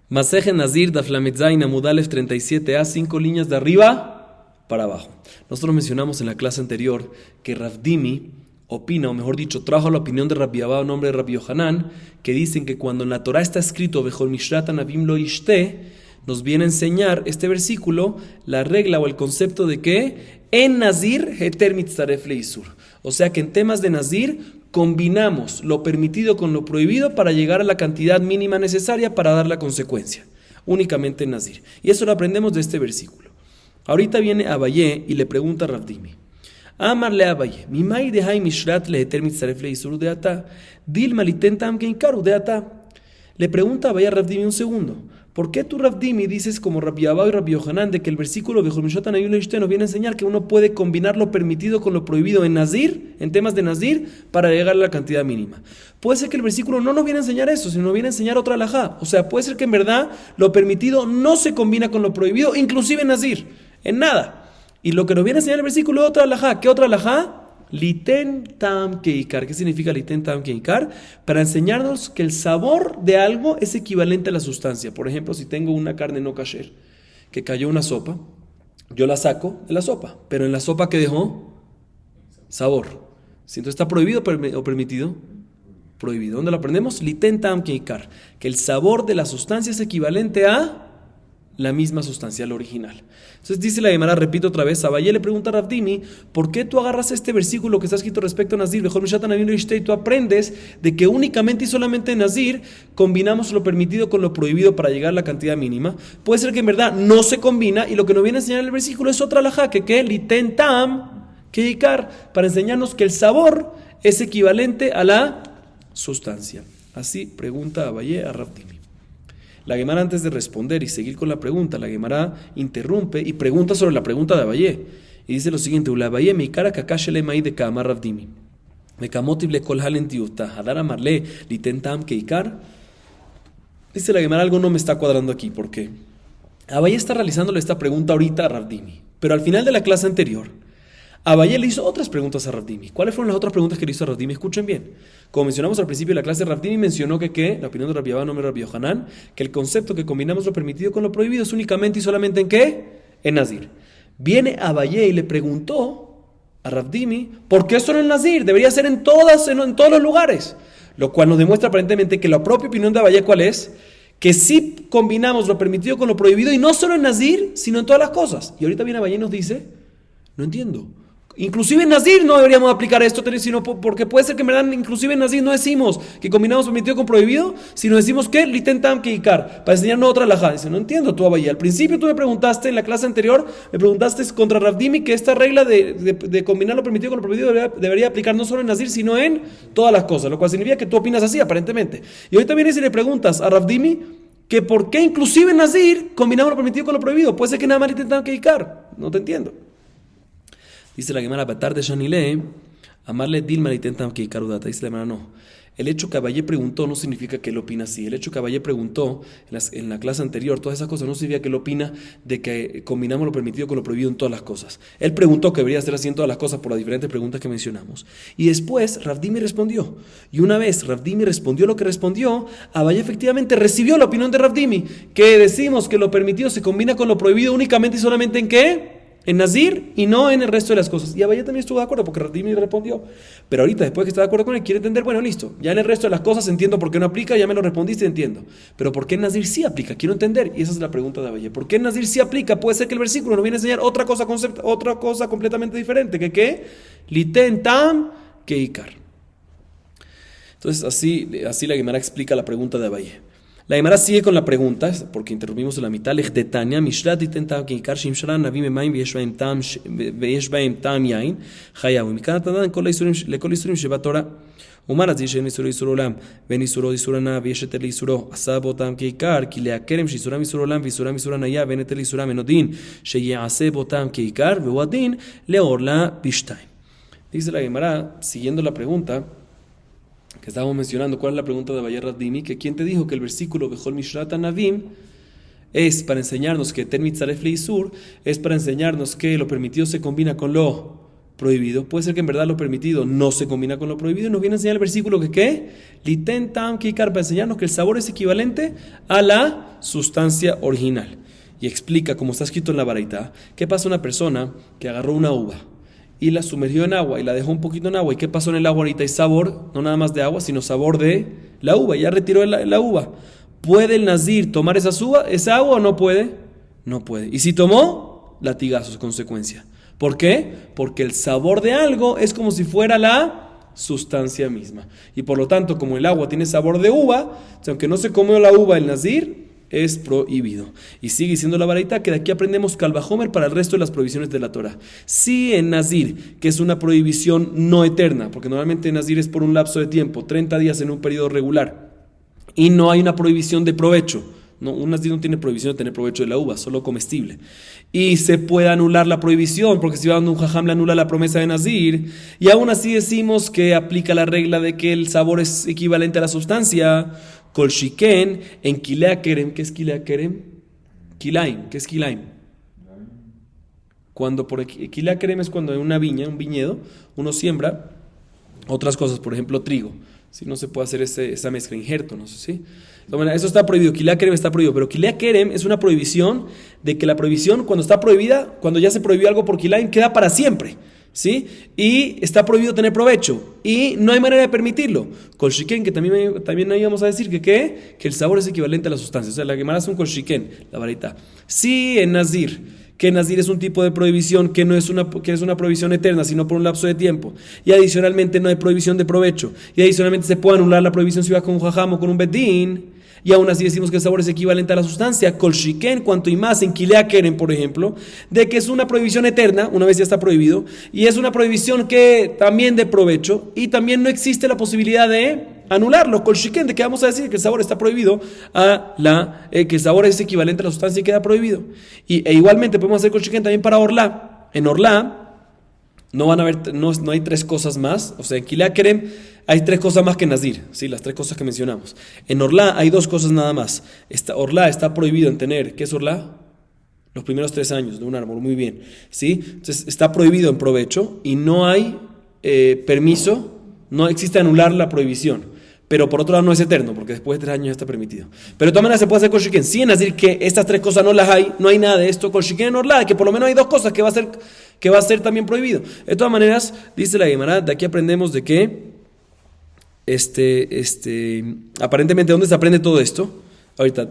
Maseje Nazir Daf Lamed Zayin Amud Alef 37a, 5 líneas de arriba para abajo. Nosotros mencionamos en la clase anterior que Rav Dimi opina, o mejor dicho, trajo la opinión de Rabbi Abba, nombre de Rabbi Yohanan, que dicen que cuando en la Torah está escrito Bechol Mishrat Anavim Lo Ishte, nos viene a enseñar este versículo la regla o el concepto de que en Nazir Heter Mitzaref Leisur. O sea que en temas de Nazir combinamos lo permitido con lo prohibido para llegar a la cantidad mínima necesaria para dar la consecuencia. Únicamente en Nazir. Y eso lo aprendemos de este versículo. Ahorita viene Abaye y le pregunta a Rav Dimi. Amarle Abaye, Mimai dehai mishrat leheter mitzaref leisur deata, dilma litentam keikaru deata. Le pregunta a Abaye a Rav Dimi un segundo. ¿Por qué tú, Rav Dimi, dices como Rabbi Abba y Rabbi Yohanan de que el versículo de Jolmishot Anayim Lo Ishte nos viene a enseñar que uno puede combinar lo permitido con lo prohibido en Nazir, en temas de Nazir, para llegar a la cantidad mínima? Puede ser que el versículo no nos viene a enseñar eso, sino nos viene a enseñar otra halajá. O sea, puede ser que en verdad lo permitido no se combina con lo prohibido, inclusive en Nazir, en nada. Y lo que nos viene a enseñar el versículo es otra halajá. ¿Qué otra halajá? Liten tam keikar. ¿Qué significa liten tam keikar? Para enseñarnos que el sabor de algo es equivalente a la sustancia. Por ejemplo, si tengo una carne no kasher que cayó en una sopa, yo la saco de la sopa, pero en la sopa ¿qué dejó? Sabor. Si entonces está prohibido o permitido, prohibido. ¿Dónde lo aprendemos? Liten tam keikar, que el sabor de la sustancia es equivalente a la misma sustancia, la original. Entonces dice la Gemara, repito otra vez, Abaye le pregunta a Rav Dimi, ¿por qué tú agarras este versículo que está escrito respecto a Nazir, Bechol Mishat Anavim Lo Ishte, y tú aprendes de que únicamente y solamente en Nazir combinamos lo permitido con lo prohibido para llegar a la cantidad mínima? Puede ser que en verdad no se combina, y lo que nos viene a enseñar el versículo es otra halajá, que liten tam keikar, para enseñarnos que el sabor es equivalente a la sustancia. Así pregunta Abaye a Rav Dimi. La Gemara, antes de responder y seguir con la pregunta, la Gemara interrumpe y pregunta sobre la pregunta de Abaye. Y dice lo siguiente: Abaye me cara kakashele mai de kama Rav Dimi. Me kamotible kol halen tiuta. Hadar amarle litentam keikar. Dice la Gemara, algo no me está cuadrando aquí. ¿Por qué? Abaye está realizándole esta pregunta ahorita a Rav Dimi. Pero al final de la clase anterior, Abaye le hizo otras preguntas a Rav Dimi. ¿Cuáles fueron las otras preguntas que le hizo a Rav Dimi? Escuchen bien. Como mencionamos al principio de la clase, Rav Dimi mencionó que la opinión de Rabbi Abba, nombre de Rabbi Yohanan, que el concepto que combinamos lo permitido con lo prohibido es únicamente y solamente ¿en qué? En Nazir. Viene Abaye y le preguntó a Rav Dimi, ¿por qué solo en Nazir? Debería ser en todos los lugares. Lo cual nos demuestra aparentemente que la propia opinión de Abaye, ¿cuál es? Que sí combinamos lo permitido con lo prohibido, y no solo en Nazir, sino en todas las cosas. Y ahorita viene Abaye y nos dice, no entiendo. Inclusive en Nazir no deberíamos aplicar esto, sino porque puede ser que en verdad inclusive en Nazir no decimos que combinamos permitido con prohibido, sino decimos que litentam keikar, para enseñarnos otra halajá. Dice, no entiendo tú, Abaye. Al principio tú me preguntaste, en la clase anterior, me preguntaste contra Rav Dimi que esta regla de combinar lo permitido con lo prohibido debería aplicar no solo en Nazir, sino en todas las cosas, lo cual significa que tú opinas así, aparentemente. Y ahorita vienes y le preguntas a Rav Dimi que por qué inclusive en Nazir combinamos lo permitido con lo prohibido. Puede ser que nada más litentam keikar. No te entiendo. Dice la Gemara, Batar de Shanile, amarle Dilma intentan que Icarudata. Dice la Gemara, no. El hecho que Abaye preguntó no significa que él opina así. El hecho que Abaye preguntó en la clase anterior, todas esas cosas, no significa que él opina de que combinamos lo permitido con lo prohibido en todas las cosas. Él preguntó que debería ser así en todas las cosas por las diferentes preguntas que mencionamos. Y después Rav Dimi respondió. Y una vez Rav Dimi respondió lo que respondió, Abaye efectivamente recibió la opinión de Rav Dimi, que decimos que lo permitido se combina con lo prohibido únicamente y solamente ¿en qué? En Nazir y no en el resto de las cosas. Y Abaye también estuvo de acuerdo porque Rav Dimi respondió. Pero ahorita, después que está de acuerdo con él, quiere entender, bueno, listo, ya en el resto de las cosas entiendo por qué no aplica, ya me lo respondiste, entiendo. Pero ¿por qué en Nazir sí aplica? Quiero entender. Y esa es la pregunta de Abaye. ¿Por qué en Nazir sí aplica? Puede ser que el versículo nos viene a enseñar otra cosa completamente diferente. ¿Que qué? Liten tam keikar. Entonces, así la Gemara explica la pregunta de Abaye. La Gemara sigue con la pregunta, porque interrumpimos en la mitad. Lech de Tanya, Mishrat litentam keikar, shimshran navim emaim veyesh bahem tam yain, chayav. Mikana tadan lekol isurim sheba Torah. Umar azir she'en isuro isur olam, ven isuro isur ana veyesh eter isuro, asa botam keikar, ki leakerem she'isuram isur olam veisuram isur anaya, ven eter isuram enodin, she'yease botam keikar, ve'uadin leorla bishtaim. Dice la Gemara, siguiendo la pregunta que estábamos mencionando, ¿cuál es la pregunta de Abaye Rav Dimi? Que ¿quién te dijo que el versículo Bechol Mishrat Anavim es para enseñarnos que Ter Mitzaref Leisur es para enseñarnos que lo permitido se combina con lo prohibido. Puede ser que en verdad lo permitido no se combina con lo prohibido. Y nos viene a enseñar el versículo que ¿qué? Liten tam kikar, para enseñarnos que el sabor es equivalente a la sustancia original. Y explica, como está escrito en la baraita, qué pasa una persona que agarró una uva y la sumergió en agua y la dejó un poquito en agua. ¿Y qué pasó en el agua ahorita? Hay sabor, no nada más de agua, sino sabor de la uva. Ya retiró la uva. ¿Puede el nazir tomar esa agua o no puede? No puede. Y si tomó, latigazos, consecuencia. ¿Por qué? Porque el sabor de algo es como si fuera la sustancia misma. Y por lo tanto, como el agua tiene sabor de uva, aunque no se comió la uva el nazir, es prohibido. Y sigue diciendo la baraita que de aquí aprendemos Kalvahomer para el resto de las prohibiciones de la Torah. Si en nazir, que es una prohibición no eterna, porque normalmente nazir es por un lapso de tiempo, 30 días en un periodo regular, y no hay una prohibición de provecho. No, un nazir no tiene prohibición de tener provecho de la uva, solo comestible. Y se puede anular la prohibición, porque si va dando un jajam le anula la promesa de nazir, y aún así decimos que aplica la regla de que el sabor es equivalente a la sustancia. Kol shiken en kilea kerem. ¿Qué es kilea kerem? Kilaim. ¿Qué es kilaim? Cuando por kilea kerem es cuando en una viña, un viñedo, uno siembra otras cosas, por ejemplo trigo. Si no se puede hacer esa mezcla, injerto, no sé si. Bueno, eso está prohibido, kilea kerem está prohibido, pero kilea kerem es una prohibición de que la prohibición cuando está prohibida, cuando ya se prohibió algo por kilaim, queda para siempre. ¿Sí? Y está prohibido tener provecho y no hay manera de permitirlo. Kol shiken, que también íbamos a decir que el sabor es equivalente a la sustancia. O sea, la Gemara es un kol shiken, la varita. Sí, en nazir, que nazir es un tipo de prohibición que es una prohibición eterna, sino por un lapso de tiempo. Y adicionalmente no hay prohibición de provecho. Y adicionalmente se puede anular la prohibición si va con un jajam o con un bedín. Y aún así decimos que el sabor es equivalente a la sustancia. Kol shiken, cuanto y más en kilea keren, por ejemplo, de que es una prohibición eterna, una vez ya está prohibido, y es una prohibición que también de provecho, y también no existe la posibilidad de anularlo. Kol shiken, de que vamos a decir que el sabor está prohibido, que el sabor es equivalente a la sustancia y queda prohibido. E igualmente podemos hacer kol shiken también para orlá. En orlá no hay tres cosas más, o sea, en kilea keren hay tres cosas más que nazir, ¿sí? Las tres cosas que mencionamos. En orlá hay dos cosas nada más. Orlá está prohibido en tener, ¿qué es orlá? Los primeros 3 años de un árbol, muy bien, ¿sí? Entonces está prohibido en provecho y no hay permiso, no existe anular la prohibición. Pero por otro lado no es eterno, porque después de 3 años ya está permitido. Pero de todas maneras se puede hacer kol shiken. Sí, en nazir que estas tres cosas no las hay, no hay nada de esto. Kol shiken en orlá, que por lo menos hay dos cosas que va a ser también prohibido. De todas maneras, dice la Gemara, de aquí aprendemos de que aparentemente, ¿dónde se aprende todo esto? Ahorita,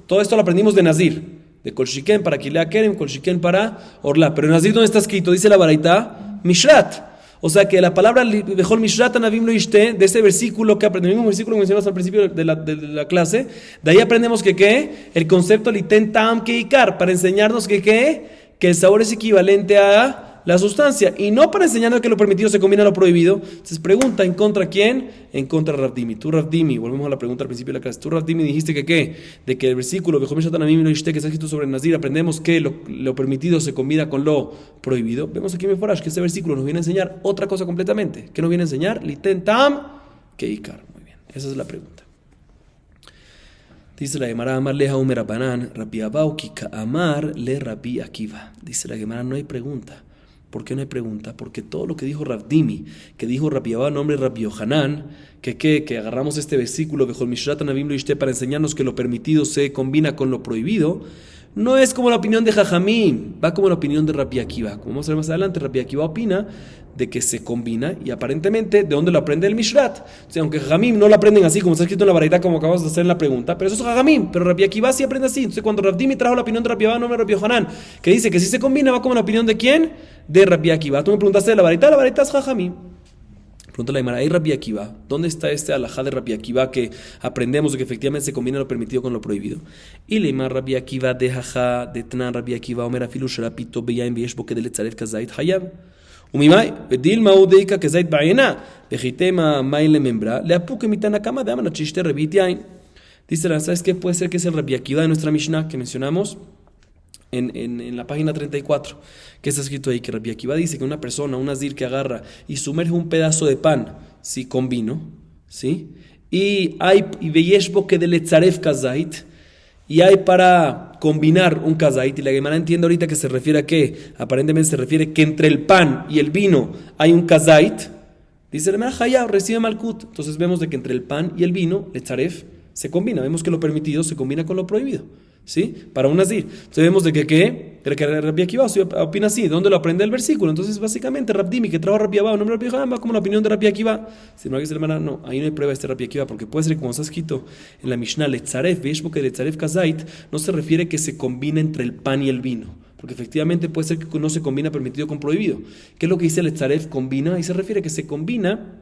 todo esto lo aprendimos de nazir, de kol shiken para kilea kerem, kol shiken para orlá. Pero en nazir, ¿dónde está escrito? Dice la baraita, mishrat. O sea que la palabra bejol mishrat anavim lo ishte, de ese versículo que aprendemos, el mismo versículo que mencionamos al principio de la clase, de ahí aprendemos que el concepto liten tam keikar, para enseñarnos que el sabor es equivalente a la sustancia, y no para enseñarnos que lo permitido se combina a lo prohibido. Entonces pregunta, ¿en contra quién? En contra de Rav Dimi. Tú, Rav Dimi, volvemos a la pregunta al principio de la clase. Tú, Rav Dimi, dijiste de que el versículo que está escrito sobre Nazir, aprendemos que lo permitido se combina con lo prohibido. Vemos aquí en Meforash que ese versículo nos viene a enseñar otra cosa completamente. ¿Qué nos viene a enseñar? Liten tam keikar. Muy bien, esa es la pregunta. Dice la Gemara, Amar le Haumer Abanán, Rabbi Abau, Kika Amar le Rabbi Akiva. Dice la Gemara, no hay pregunta. ¿Por qué no hay pregunta? Porque todo lo que dijo Rav Dimi, que dijo Rabbi Abba, nombre Rabbi Yohanan, que agarramos este versículo Bejol Mishrat Anavim lo ishte para enseñarnos que lo permitido se combina con lo prohibido, no es como la opinión de Jajamim, va como la opinión de Rabbi Akiva. Como vamos a ver más adelante, Rabbi Akiva opina de que se combina y aparentemente ¿de dónde lo aprende el Mishrat? O sea, aunque Jajamim no lo aprenden así como está escrito en la baraita como acabamos de hacer en la pregunta, pero eso es Jajamim, pero Rabbi Akiva sí aprende así. Entonces cuando Rav Dimi trajo la opinión de Rabbi Abba, nombre Rabbi Yohanan, que dice que si se combina va como la opinión de ¿quién? De Rabbi Akiva. Tú me preguntaste de la baraita es Jajamim. Pregunta la Gemara, ¿hay Rabbi Akiva? ¿Dónde está este alajá de Rabbi Akiva que aprendemos de que efectivamente se combina lo permitido con lo prohibido? Y le llama Rabbi Akiva de jajá, de tnan Rabbi Akiva, omer afilu sharapito beyaim beyesh bo kede letzaref kazait hayab. Umimai, bedil maudeika kazait baena, bejitema maile membra, le apuke mitana kama de amana chiste rebit yain. Dice, ¿sabes qué? Puede ser que es el Rabbi Akiva de nuestra Mishnah que mencionamos en la página 34, que está escrito ahí que Rabbi Akiva dice que una persona, un nazir que agarra y sumerge un pedazo de pan, ¿sí? Con vino, ¿sí? Y hay veyesh bo que de letzaref kazait, y hay para combinar un kazait, y la Gemara entiende ahorita que se refiere a qué, aparentemente se refiere que entre el pan y el vino hay un kazait, dice la Gemara, hayab, recibe malkut. Entonces vemos de que entre el pan y el vino, el tzaref, se combina, vemos que lo permitido se combina con lo prohibido, ¿sí? Para un nazir. Entonces vemos de que Rabbi Akiva opina así. ¿De dónde lo aprende el versículo? Entonces básicamente Rav Dimi, que trajo a Rabbi Abba, nombre de Rabbi Yohanan, va como la opinión de Rabbi Akiva. Si no hay que ser hermana, no, ahí no hay prueba de este Rabbi Akiva, porque puede ser que como está escrito en la Mishnah, letzaref, que letzaref kazait, no se refiere que se combina entre el pan y el vino, porque efectivamente puede ser que no se combina permitido con prohibido. ¿Qué es lo que dice letzaref? Combina, y se refiere que se combina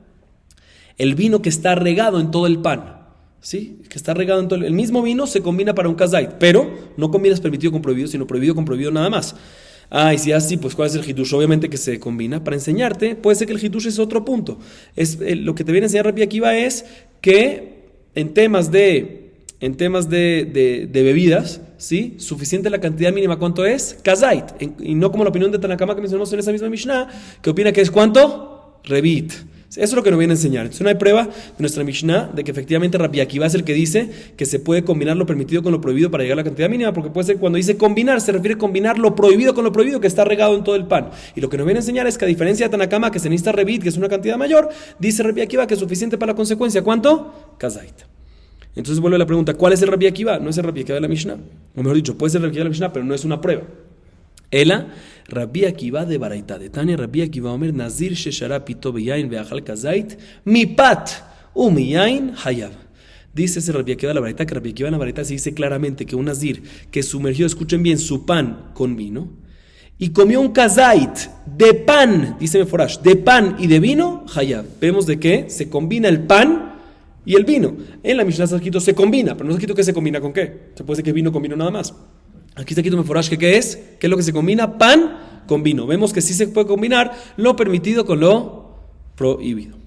el vino que está regado en todo el pan. ¿Sí? Que está regado en todo el mismo vino se combina para un kazait, pero no combinas permitido con prohibido, sino prohibido con prohibido nada más. Y si así, pues ¿cuál es el hitush? Obviamente que se combina. Para enseñarte, puede ser que el hitush es otro punto. Lo que te viene a enseñar Rabbi Akiva es que en temas de bebidas, ¿sí? Suficiente la cantidad mínima, ¿cuánto es? Kazait. Y no como la opinión de Tanakama que mencionamos en esa misma Mishnah, que opina que es ¿cuánto? Revit. Eso es lo que nos viene a enseñar. Entonces no hay prueba de nuestra Mishnah de que efectivamente Rabbi Akiva es el que dice que se puede combinar lo permitido con lo prohibido para llegar a la cantidad mínima, porque puede ser cuando dice combinar, se refiere a combinar lo prohibido con lo prohibido que está regado en todo el pan. Y lo que nos viene a enseñar es que a diferencia de Tanakama, que se necesita revit, que es una cantidad mayor, dice Rabbi Akiva que es suficiente para la consecuencia. ¿Cuánto? Kazait. Entonces vuelve la pregunta, ¿cuál es el Rabbi Akiva? No es el Rabbi Akiva de la Mishnah. O mejor dicho, puede ser el Rabbi Akiva de la Mishnah, pero no es una prueba. Ela, Rabbi Akiva de Baraita. De Tania, Rabbi Akiva Omer, Nazir sheshara pito beyain ve'achal kazait, mipat umiyain hayab. Dice ese Rabbi Akiva de la Baraita, que Rabbi Akiva de la Baraita se dice claramente que un nazir que sumergió, escuchen bien, su pan con vino, y comió un kazait de pan, dice Meforash, de pan y de vino, hayab. Vemos de qué se combina el pan y el vino. En la Mishnah está escrito se combina, pero no está escrito que se combina con qué. Se puede decir que vino con vino nada más. Aquí está escrito Meforash que ¿qué es? ¿Qué es lo que se combina? Pan con vino. Vemos que sí se puede combinar lo permitido con lo prohibido.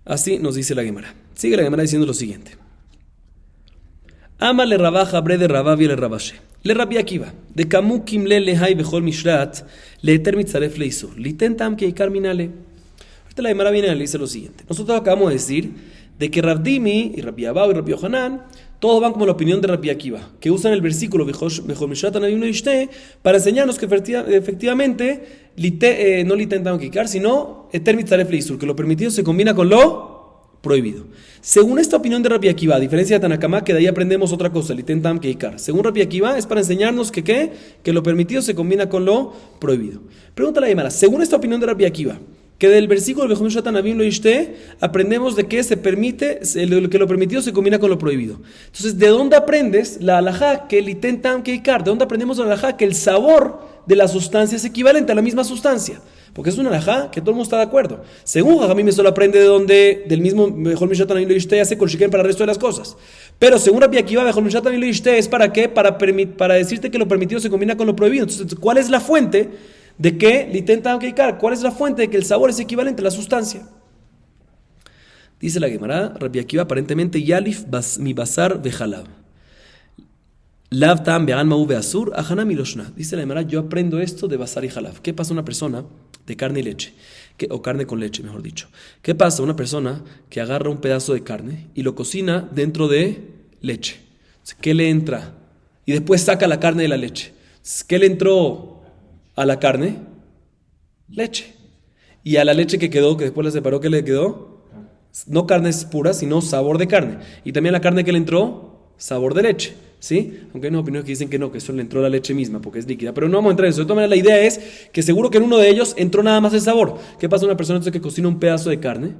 Así nos dice la Gemara. Sigue la Gemara diciendo lo siguiente. Ama le rabaja bre de rabavia le rabashe. Le Rabbi Akiva. De kamu kimle lehai bechol mishrat le eter mitzaref le isur. Litentam que ikar minale. Ahorita la Gemara viene y le dice lo siguiente. Nosotros acabamos de decir de que Rav Dimi y Rabbi Abba y Rabbi Yohanan todos van como la opinión de Rabbi Akiva, que usan el versículo para enseñarnos que efectivamente no litentam kikar, sino eter mitzaref leisur, que lo permitido se combina con lo prohibido. Según esta opinión de Rabbi Akiva, a diferencia de Tanakama, que de ahí aprendemos otra cosa, litentam kikar. Según Rabbi Akiva es para enseñarnos que ¿qué? Que lo permitido se combina con lo prohibido. Pregúntale a Gemara, según esta opinión de Rabbi Akiva, que del versículo aprendemos de que se permite, que lo permitido se combina con lo prohibido. Entonces, ¿de dónde aprendes la halajá que litentam keikar? ¿De dónde aprendemos la halajá que el sabor de la sustancia es equivalente a la misma sustancia? Porque es una halajá que todo el mundo está de acuerdo. Según Jajamim, me solo aprende de donde, del mismo Bejol Mishat Tanavim Lo Yishte hace kol shiken para el resto de las cosas. Pero según Rabbi Akiva, Bejol Mishat Tanavim Lo Yishte es para qué? Para decirte que lo permitido se combina con lo prohibido. Entonces, ¿cuál es la fuente de que litentam keikar? ¿Cuál es la fuente de que el sabor es equivalente a la sustancia? Dice la Gemara, Rabbi Akiva aparentemente yalif mi basar vejalab. Lav tam be'an ma'u be'asur ajana miloshna. Dice la Gemara, yo aprendo esto de basar y jalab. ¿Qué pasa a una persona de carne y leche? O carne con leche, mejor dicho. ¿Qué pasa a una persona que agarra un pedazo de carne y lo cocina dentro de leche? ¿Qué le entra? Y después saca la carne de la leche. ¿Qué le entró a la carne? Leche. Y a la leche que quedó, que después la separó, ¿qué le quedó? No carne pura, sino sabor de carne. Y también la carne que le entró, sabor de leche. ¿Sí? Aunque hay una opinión que dicen que no, que eso le entró la leche misma porque es líquida. Pero no vamos a entrar en eso. De todas maneras, la idea es que seguro que en uno de ellos entró nada más el sabor. ¿Qué pasa a una persona entonces que cocina un pedazo de carne?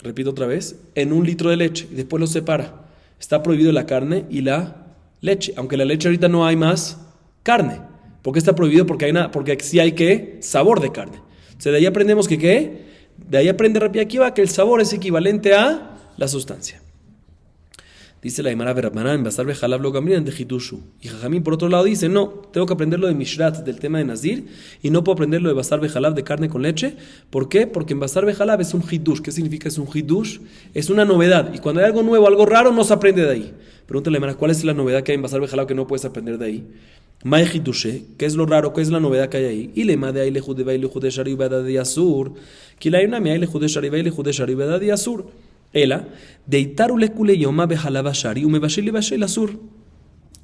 Repito otra vez, en 1 litro de leche y después lo separa. Está prohibido la carne y la leche. Aunque la leche ahorita no hay más carne. ¿Por qué está prohibido? Porque sí hay ¿qué? Sabor de carne. O sea, de ahí aprendemos que ¿qué? De ahí aprende Rabbi Akiva que el sabor es equivalente a la sustancia. Dice la Gemara Berabmaná en Basar Bejalab lo Gamlinan de Hitushu. Y Jajamín por otro lado dice, no, tengo que aprenderlo de Mishrat, del tema de Nazir, y no puedo aprenderlo de Basar Bejalab de carne con leche. ¿Por qué? Porque en Basar Bejalab es un Hidush. ¿Qué significa es un Hidush? Es una novedad. Y cuando hay algo nuevo, algo raro, no se aprende de ahí. Pregúntale a la Gemara, ¿cuál es la novedad que hay en Basar Bejalab que no puedes aprender de ahí? Mai Hidushe, ¿qué es lo raro? ¿Qué es la novedad que hay ahí? Y lema de ahí le jude baile jude shari bada de asur. Que la una me ahí le jude shari baile jude shari bada de asur. Ela, deitaru lekule yoma bejalaba shari umebashil bashil asur.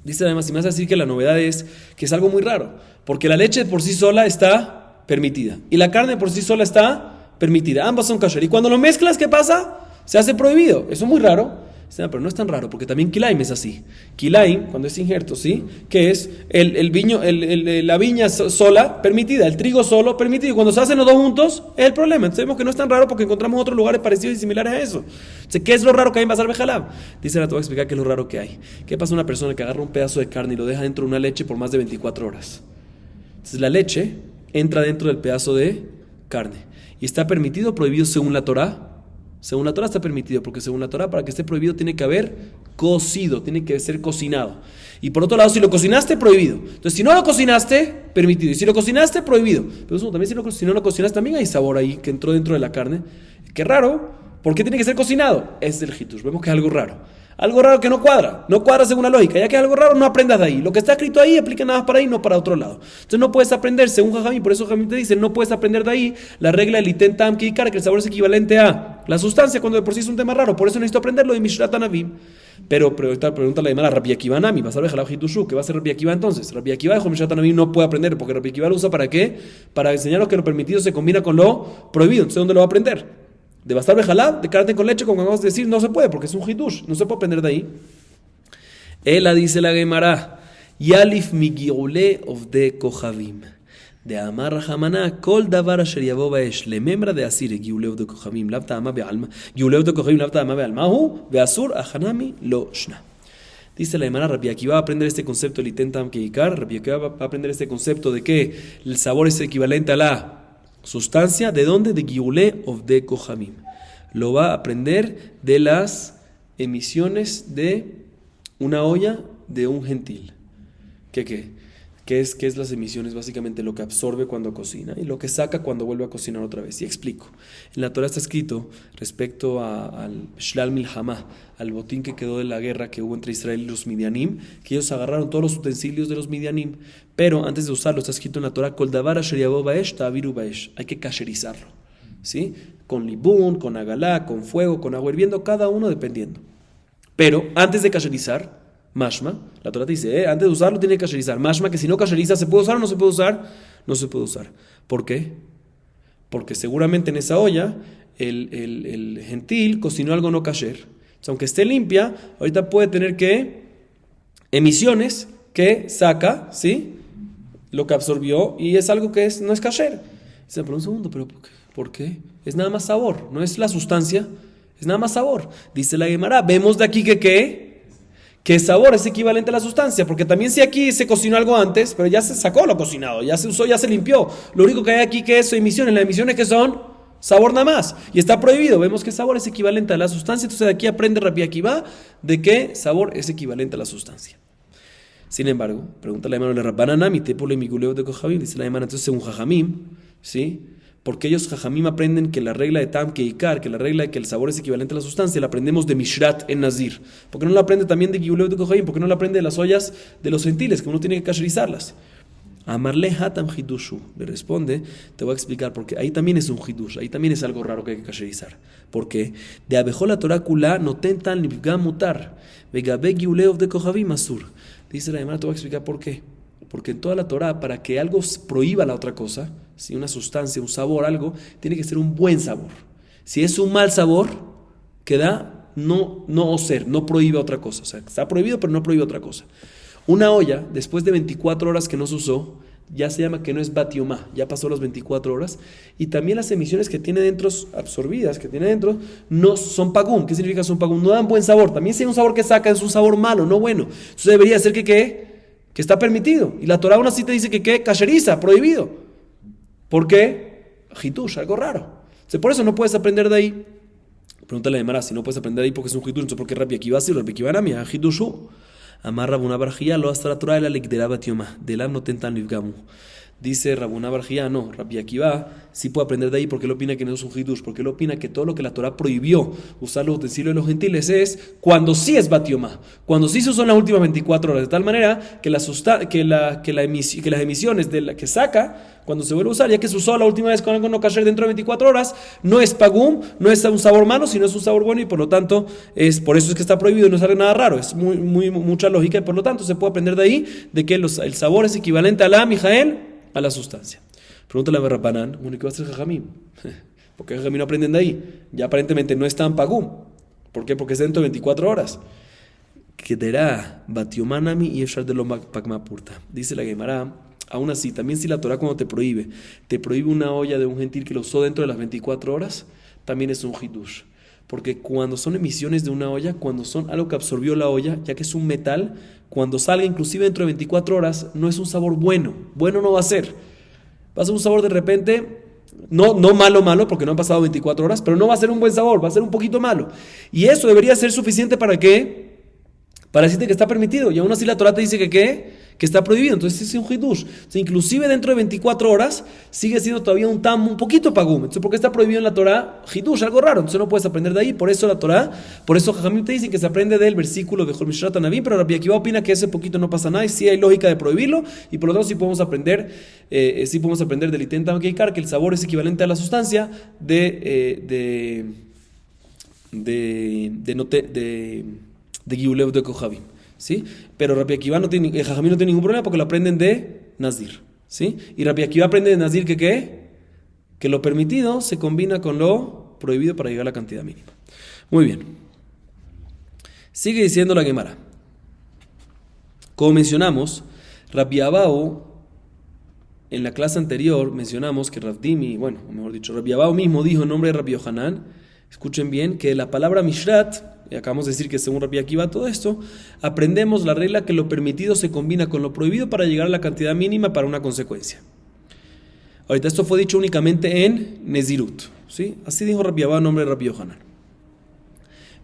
Dice además, si me vas a decir que la novedad es que es algo muy raro, porque la leche por sí sola está permitida y la carne por sí sola está permitida, ambas son kasher. Y cuando lo mezclas, ¿qué pasa? Se hace prohibido. Eso es muy raro. Pero no es tan raro, porque también kilaim es así. Kilaim, cuando es injerto, ¿sí? Que es la viña sola, permitida, el trigo solo, permitido. Y cuando se hacen los dos juntos, es el problema. Entonces vemos que no es tan raro porque encontramos otros lugares parecidos y similares a eso. Entonces, ¿qué es lo raro que hay en Basar Bejalab? Dice, ahora te voy a explicar qué es lo raro que hay. ¿Qué pasa a una persona que agarra un pedazo de carne y lo deja dentro de una leche por más de 24 horas? Entonces la leche entra dentro del pedazo de carne. ¿Y está permitido o prohibido según la Torá? Según la Torá está permitido, porque según la Torá, para que esté prohibido tiene que haber cocido, tiene que ser cocinado. Y por otro lado, si lo cocinaste, prohibido. Entonces, si no lo cocinaste, permitido. Y si lo cocinaste, prohibido. Pero eso, también si no lo cocinaste, también hay sabor ahí que entró dentro de la carne. Qué raro. ¿Por qué tiene que ser cocinado? Es del Hitush. Vemos que es algo raro. Algo raro que no cuadra según la lógica. Ya que es algo raro, no aprendas de ahí. Lo que está escrito ahí, aplica nada más para ahí, no para otro lado. Entonces no puedes aprender, según Jajamim, por eso Jajamim te dice, no puedes aprender de ahí la regla del iten tam kikar, que el sabor es equivalente a la sustancia, cuando de por sí es un tema raro. Por eso necesito aprenderlo de Mishrat Anavim. Pero pregunta la demanda a Rabbi Akiva Nami, vas a ver Jalab Hitushu, ¿qué va a hacer Rabbi Akiva entonces? Rabbi Akiva dijo Mishrat Anavim no puede aprender, porque Rabbi Akiva lo usa ¿para qué? Para enseñarnos que lo permitido se combina con lo prohibido. Entonces, ¿dónde lo va a aprender? De bastar bejalab, de carne con leche, como acabamos de decir, no se puede, porque es un hitush, no se puede aprender de ahí. Ela dice la Gemara, Yalif migiule of de kohavim. De amar Rahamana, kol davar asher yavo baesh, le membra de asir, giule of de kohavim, lavta ama bealma, giule of de kohavim, lavta ama bealmahu, beasur, ahanami, lo shna. Dice la Gemara, Rabbi Akiva va a aprender este concepto del itentam keikar, Rabbi Akiva va a aprender este concepto de que el sabor es equivalente a la sustancia, ¿de dónde? De Giule of de Kohamim. Lo va a aprender de las emisiones de una olla de un gentil. ¿Qué es las emisiones? Básicamente lo que absorbe cuando cocina y lo que saca cuando vuelve a cocinar otra vez. Y explico. En la Torah está escrito respecto al Shlal Milhamah, al botín que quedó de la guerra que hubo entre Israel y los Midianim, que ellos agarraron todos los utensilios de los Midianim, pero antes de usarlo está escrito en la Torah, Kol davar asher yavo baesh ta'aviru baesh. Hay que kasherizarlo, ¿sí? Con libún, con agalá, con fuego, con agua hirviendo, cada uno dependiendo. Pero antes de kasherizar, mashma, la Torah te dice, antes de usarlo tiene que kasherizar. Mashma, que si no kasheriza, ¿se puede usar o no se puede usar? No se puede usar. ¿Por qué? Porque seguramente en esa olla el gentil cocinó algo no kasher. Entonces, aunque esté limpia, ahorita puede tener que emisiones que saca, ¿sí? Lo que absorbió y es algo que no es kasher. Dice, pero un segundo, ¿pero por qué? Es nada más sabor, no es la sustancia, es nada más sabor. Dice la Gemara, vemos de aquí que sabor es equivalente a la sustancia, porque también si aquí se cocinó algo antes, pero ya se sacó lo cocinado, ya se usó, ya se limpió. Lo único que hay aquí que es emisiones, las emisiones que son sabor nada más, y está prohibido. Vemos que sabor es equivalente a la sustancia, entonces de aquí aprende Rabbi Akiva de que sabor es equivalente a la sustancia. Sin embargo, pregunta la hermana de Rabbanana, mi tepole mi guleo de Kohabim, dice la hermana, entonces según Jajamim, ¿sí? Porque ellos Jajamim aprenden que la regla de Tam Keikar, que la regla de que el sabor es equivalente a la sustancia, la aprendemos de Mishrat en Nazir. ¿Por qué no la aprende también de Guleo de Kohabim? ¿Por qué no la aprende de las ollas de los gentiles, que uno tiene que kasherizarlas? Amarle hatam hidushu, le responde, te voy a explicar, porque ahí también es un hidush, ahí también es algo raro que hay que kasherizar. ¿Por qué? De abejó la Torah kula no tentan libgam mutar, vegabe giuleov de kohavim asur. Dice la hermana, te voy a explicar por qué. Porque en toda la Torah, para que algo prohíba la otra cosa, si una sustancia, un sabor, algo, tiene que ser un buen sabor. Si es un mal sabor, queda no prohíbe otra cosa. O sea, está prohibido, pero no prohíbe otra cosa. Una olla, después de 24 horas que no se usó, ya se llama que no es batiomá, ya pasó las 24 horas, y también las emisiones que tiene dentro, absorbidas, que tiene dentro, no son pagum. ¿Qué significa son pagum? No dan buen sabor. También si hay un sabor que saca, es un sabor malo, no bueno. Entonces debería ser que está permitido. Y la Torah aún así te dice que kasheriza, prohibido. ¿Por qué? Hitush, algo raro. Entonces, por eso no puedes aprender de ahí. Pregúntale a Gemara, si no puedes aprender de ahí porque es un hitush, entonces ¿por qué Rabbi Akiva sí? Rabbi Akiva nami, hitushu. Amarra una barjilla, lo hasta la Torah de la ligdera batioma, del am no tentan livgamu. Dice Rabuna Barjía, no, Rabbi Akiva sí puede aprender de ahí porque él opina que no es un hidush, porque él opina que todo lo que la Torah prohibió usar los utensilios de los gentiles es cuando sí es batiomá, cuando sí se usó en las últimas 24 horas, de tal manera que, las emisiones de la que saca, cuando se vuelve a usar, ya que se usó la última vez con algo no kasher dentro de 24 horas, no es pagum, no es un sabor malo, sino es un sabor bueno y por lo tanto, por eso es que está prohibido, no sale nada raro, es mucha lógica y por lo tanto se puede aprender de ahí de que el sabor es equivalente a la Mijael, a la sustancia. Pregúntale a Rabbanán, bueno, ¿qué va a hacer Jajamim? Porque Jajamim no aprenden de ahí. Ya aparentemente no es tan pagum. ¿Por qué? Porque es dentro de 24 horas. Quedará batiomanami y eshar de lo pagmapurta. Dice la Gemara, aún así, también si la Torah cuando te prohíbe una olla de un gentil que lo usó dentro de las 24 horas, también es un hidush. Porque cuando son emisiones de una olla, cuando son algo que absorbió la olla, ya que es un metal, cuando salga inclusive dentro de 24 horas, no es un sabor bueno. Bueno no va a ser. Va a ser un sabor de repente, no malo, porque no han pasado 24 horas, pero no va a ser un buen sabor, va a ser un poquito malo. Y eso debería ser suficiente ¿para qué? Para decirte que está permitido. Y aún así la Torah te dice que ¿qué? Que está prohibido. Entonces es un hidush. O sea, inclusive dentro de 24 horas sigue siendo todavía un poquito pagum. Entonces, ¿por qué está prohibido en la Torah? Hidush, algo raro. Entonces no puedes aprender de ahí. Por eso la Torah, por eso Jajamim te dicen que se aprende del versículo de Bechol Mishrat Anavim, pero Rabbi Akiva opina que ese poquito no pasa nada y sí hay lógica de prohibirlo y por lo tanto sí podemos aprender del Iten Tam Keikar que el sabor es equivalente a la sustancia de Giulev de Kohabim. ¿Sí? Pero Rabbi Akiva Jajamim no tiene ningún problema porque lo aprenden de Nazir, ¿sí? Y Rabbi Akiva aprende de Nazir que ¿qué? Que lo permitido se combina con lo prohibido para llegar a la cantidad mínima. Muy bien. Sigue diciendo la Gemara. Como mencionamos, Rabbi Abau, en la clase anterior mencionamos que Rabbi Abau mismo dijo en nombre de Rabbi Yohanan, escuchen bien, que la palabra Mishrat, y acabamos de decir que según Rabbi Akiva todo esto, aprendemos la regla que lo permitido se combina con lo prohibido para llegar a la cantidad mínima para una consecuencia. Ahorita esto fue dicho únicamente en Nezirut, ¿sí? Así dijo Rabbi Abba en nombre de Rabbi Yohanan.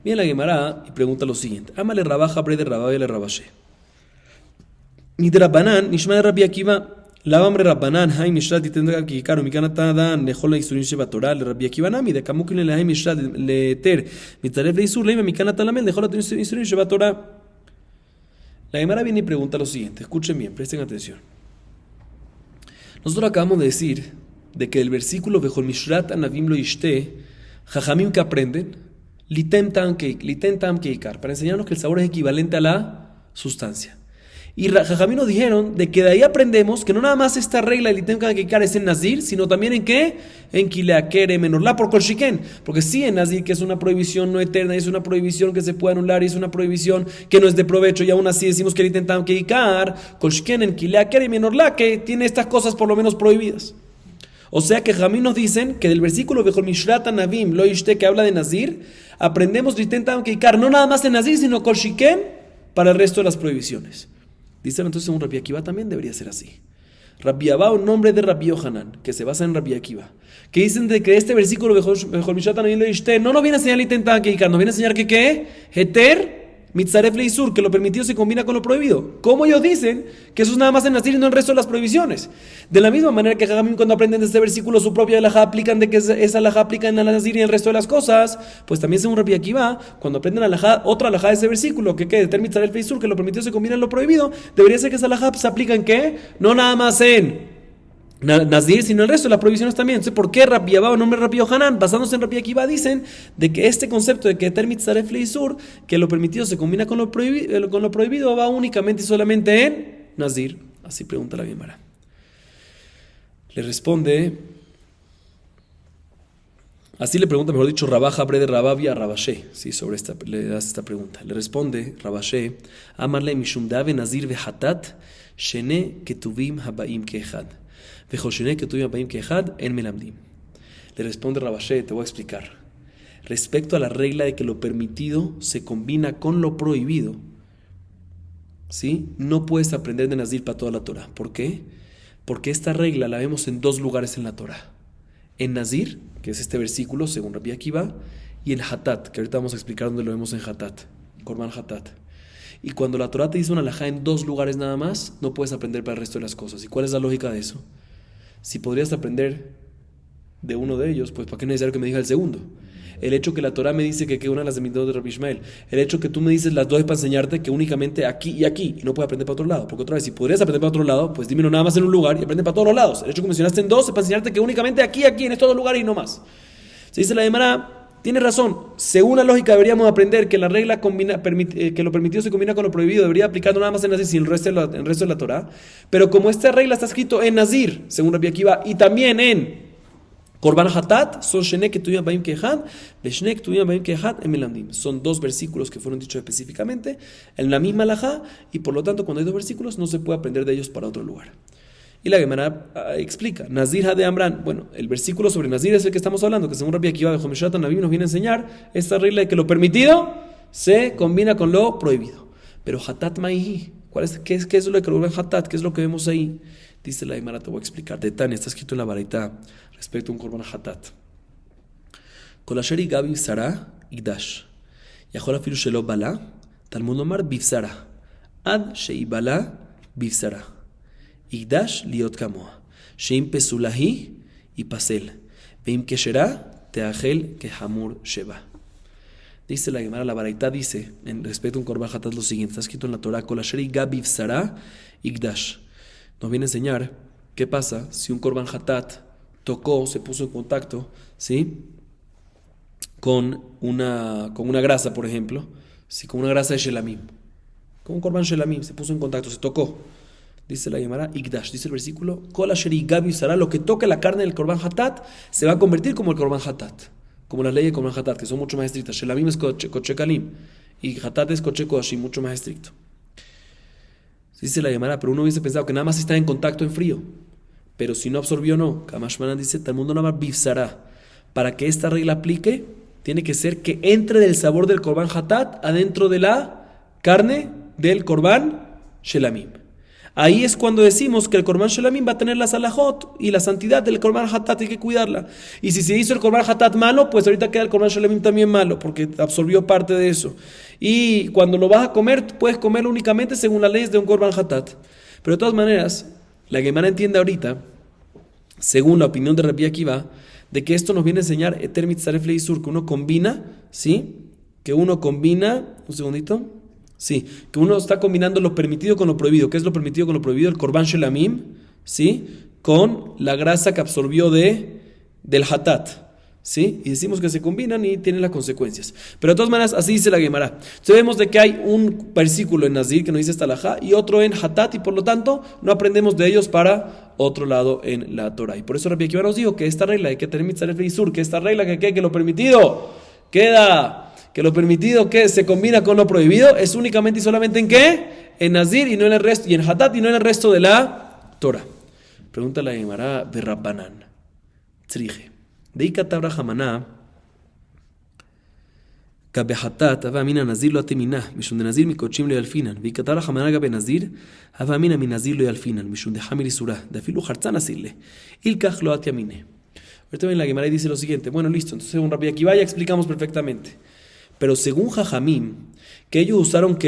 Viene la Gemara y pregunta lo siguiente: Amale Rabaja bre de Rabba y le Rabashe. Midrabanan, Nishma de Rabbi Akiva. Lavamre Rabbanan, Haim Mishrat y tendrá que caro, mi canata dan, Nejola y Surin Shebatora, le Rabbi Akiva Nami, de Kamukin le Haim Mishrat, le Ter, Mitzaref le Isur, le mi canata lamen, Nejola y Surin Shebatora. La Gemara viene y pregunta lo siguiente, escuchen bien, presten atención. Nosotros acabamos de decir de que el versículo Bechol Mishrat Anavim lo Ishte, Jajamim que aprenden, Litem Tam Keikar, para enseñarnos que el sabor es equivalente a la sustancia. Y Jajamim nos dijeron de que de ahí aprendemos que no nada más esta regla del Litem Tam Keikar es en Nazir, sino también en ¿qué? En Kileakere Menorla por Kol Shiken. Porque sí en Nazir, que es una prohibición no eterna, es una prohibición que se puede anular y es una prohibición que no es de provecho, y aún así decimos que el Litem Tam Keikar, Kol Shiken en Kileakere Menorla, que tiene estas cosas por lo menos prohibidas. O sea que Jajamim nos dicen que del versículo Bechol Mishrat Anavim lo Ishte que habla de Nazir, aprendemos Litem Tam Keikar no nada más en Nazir, sino Kol Shiken para el resto de las prohibiciones. Dicen entonces según Rabbi Akiva también debería ser así. Rabbi Abba, un nombre de Rabbi Yohanan, que se basa en Rabbi Akiva, que dicen de que este versículo Bechol Mishrat Anavim lo Ishte no nos viene a enseñar Litem Tam Keikar, nos viene a enseñar que ¿qué? Heter Mitzaref leisur, que lo permitido se combina con lo prohibido. ¿Cómo ellos dicen que eso es nada más en Nazir y no en el resto de las prohibiciones? De la misma manera que Jajamim cuando aprenden de este versículo su propia halajá aplican de que esa halajá aplica en el Nazir y en el resto de las cosas, pues también según Rabbi Akiva, cuando aprenden otra halajá de ese versículo, que Heter Mitzaref leisur, que lo permitido se combina en lo prohibido, debería ser que esa halajá se aplica en ¿qué? No nada más en Nazir, sino el resto de las prohibiciones también. Entonces, ¿por qué Rabbi Abba, nombre de Rabbi Yohanan, basándose en Rabbi Akiva, dicen de que este concepto de que Heter Mitzaref leisur, que lo permitido se combina con lo prohibido, va únicamente y solamente en Nazir? Así pregunta la Gemara. Le responde, así le pregunta, mejor dicho, Rabaja bre de Rababia a Rabashe, sí, sobre le hace esta pregunta. Le responde Rabashe, Amarle mishum dave Nazir vehatat, shene ketuvim habaim keechad. Le responde Rabashe, te voy a explicar. Respecto a la regla de que lo permitido se combina con lo prohibido, ¿sí? No puedes aprender de Nazir para toda la Torah. ¿Por qué? Porque esta regla la vemos en dos lugares en la Torah. En Nazir, que es este versículo según Rabbi Akiva, y en Hatat, que ahorita vamos a explicar dónde lo vemos en Hatat, Korban Hatat. Y cuando la Torah te dice una alajá en 2 lugares nada más, no puedes aprender para el resto de las cosas. ¿Y cuál es la lógica de eso? Si podrías aprender de uno de ellos, pues ¿para qué es necesario que me diga el segundo? El hecho que la Torah me dice que una de las de de Rabbi Ishmael, el hecho que tú me dices las dos es para enseñarte que únicamente aquí y no puedes aprender para otro lado. Porque otra vez, si podrías aprender para otro lado, pues dímelo nada más en un lugar y aprende para todos los lados. El hecho que mencionaste en 2 es para enseñarte que únicamente aquí, en estos 2 lugares y no más. Se dice la Gemara, tiene razón. Según la lógica deberíamos aprender que la regla que lo permitido se combina con lo prohibido, debería aplicar no nada más en Nazir, sino en el resto de la Torah. Pero como esta regla está escrito en Nazir, según Rabbi Akiva, y también en Korban Hatat, son Son 2 versículos que fueron dichos específicamente en la misma alajá, y por lo tanto cuando hay 2 versículos no se puede aprender de ellos para otro lugar. Y la Gemara explica, Nazir ha de Amran. Bueno, el versículo sobre Nazir es el que estamos hablando, que según Rabbi Akiva de Jomeshat Naví nos viene a enseñar esta regla de que lo permitido se combina con lo prohibido. Pero Hatat Maihi, ¿qué es lo que lo ven Hatat? ¿Qué es lo que vemos ahí? Dice la Gemara, te voy a explicar. De Tania, está escrito en la Baraita respecto a un Korban Hatat. Kolasheri Gabi Sara Igdash. Yahol afilu shelo bala. Talmud Omar Bivsara. Ad sheibala Bivsara. Igdash liot kamoa. Sheim pesulahi y pasel. Veim keshera teachel kehamur sheba. Dice la Gemara, la Baraita dice, en respecto a un Korban Hatat, lo siguiente. Está escrito en la Torah, Kolasheri Gabi Bivsara Igdash. Nos viene a enseñar qué pasa si un Korban Hatat se puso en contacto, ¿sí?, con una grasa, por ejemplo, ¿sí?, con una grasa de Shelamim, con un Korban Shelamim, se puso en contacto, se tocó. Dice la Gemara, Igdash, dice el versículo, Kol asher yigabi Sara, lo que toque la carne del Korban Hatat se va a convertir como el Korban Hatat, como las leyes de Korban Hatat, que son mucho más estrictas. Shelamim es Koche Kalim y Hatat es Koche Koshim, mucho más estricto. Dice la Gemara, pero uno hubiese pensado que nada más está en contacto en frío, pero si no absorbió, no. Kamashmanan dice, Talmud Omar Bivsara. Para que esta regla aplique, tiene que ser que entre del sabor del Korban Hatat adentro de la carne del Korban Shelamim. Ahí es cuando decimos que el Korban Shelamim va a tener la salahot y la santidad del Korban Hatat, hay que cuidarla. Y si se hizo el Korban Hatat malo, pues ahorita queda el Korban Shelamim también malo, porque absorbió parte de eso. Y cuando lo vas a comer, puedes comerlo únicamente según las leyes de un Korban Hatat. Pero de todas maneras, la Gemara entiende ahorita, según la opinión de Rabbi Akiva, de que esto nos viene a enseñar Eter Mitzaref Leisur, que uno combina, ¿sí? Que uno combina, un segundito, sí, que uno está combinando lo permitido con lo prohibido. ¿Qué es lo permitido con lo prohibido? El Korban Shelamim, ¿sí?, con la grasa que absorbió del Hatat, ¿sí? Y decimos que se combinan y tienen las consecuencias. Pero de todas maneras, así dice la Gemara. Entonces vemos de que hay un versículo en Nazir que nos dice esta alajá y otro en Hatat, y por lo tanto no aprendemos de ellos para otro lado en la Torah. Y por eso Rabbi Akiva nos dijo que esta regla, que esta regla que lo permitido queda, que lo permitido que se combina con lo prohibido, es únicamente y solamente ¿en qué? En Nazir y no en el resto, y en Hatat y no en el resto de la Torah. Pregunta la Gemara de Rabbanan. Tzrije. De Katabra Hamaná, Gabe Hatat, Ava Amina Nazir lo atemina, Mishun de Nazir Mikochim lo alfinan. De Katabra Hamaná Gabe Nazir, Ava Amina mi Nazir lo alfinan, Mishun de Hamir Surah, de Afilu Hartzan Asirle, Ilkach lo atiamine. Ahorita ven la Gemara y dice lo siguiente. Bueno, listo, entonces según Rabbi Akiva ya explicamos perfectamente. Pero según Jajamim, que ellos usaron